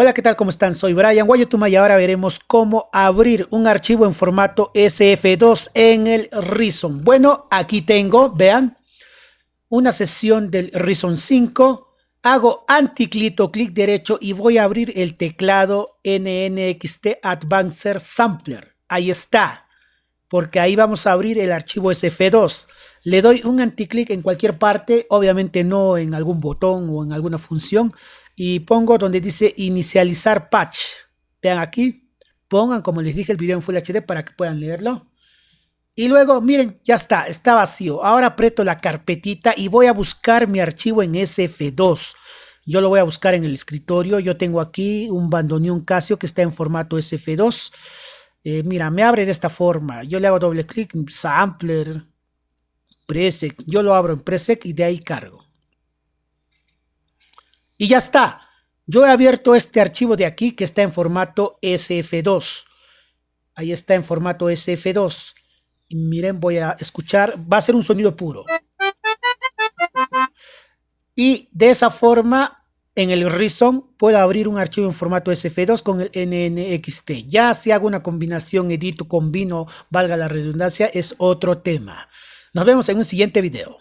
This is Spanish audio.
Hola, ¿qué tal? ¿Cómo están? Soy Brian Guayotuma y ahora veremos cómo abrir un archivo en formato SF2 en el Reason. Bueno, aquí tengo, vean, una sesión del Reason 5. Hago anticlic o clic derecho y voy a abrir el teclado NNXT Advanced Sampler. Ahí está, porque ahí vamos a abrir el archivo SF2. Le doy un anticlic en cualquier parte, obviamente no en algún botón o en alguna función, y pongo donde dice inicializar patch. Vean aquí, pongan como les dije el video en Full HD para que puedan leerlo. Y luego, miren, ya está vacío. Ahora aprieto la carpetita y voy a buscar mi archivo en SF2. Yo lo voy a buscar en el escritorio. Yo tengo aquí un bandoneón Casio que está en formato SF2. Mira, me abre de esta forma. Yo le hago doble clic, sampler, preset. Yo lo abro en preset y de ahí cargo. Y ya está. Yo he abierto este archivo de aquí que está en formato SF2. Ahí está en formato SF2. Y miren, voy a escuchar. Va a ser un sonido puro. Y de esa forma, en el Reason, puedo abrir un archivo en formato SF2 con el NNXT. Ya si hago una combinación, edito, combino, valga la redundancia, es otro tema. Nos vemos en un siguiente video.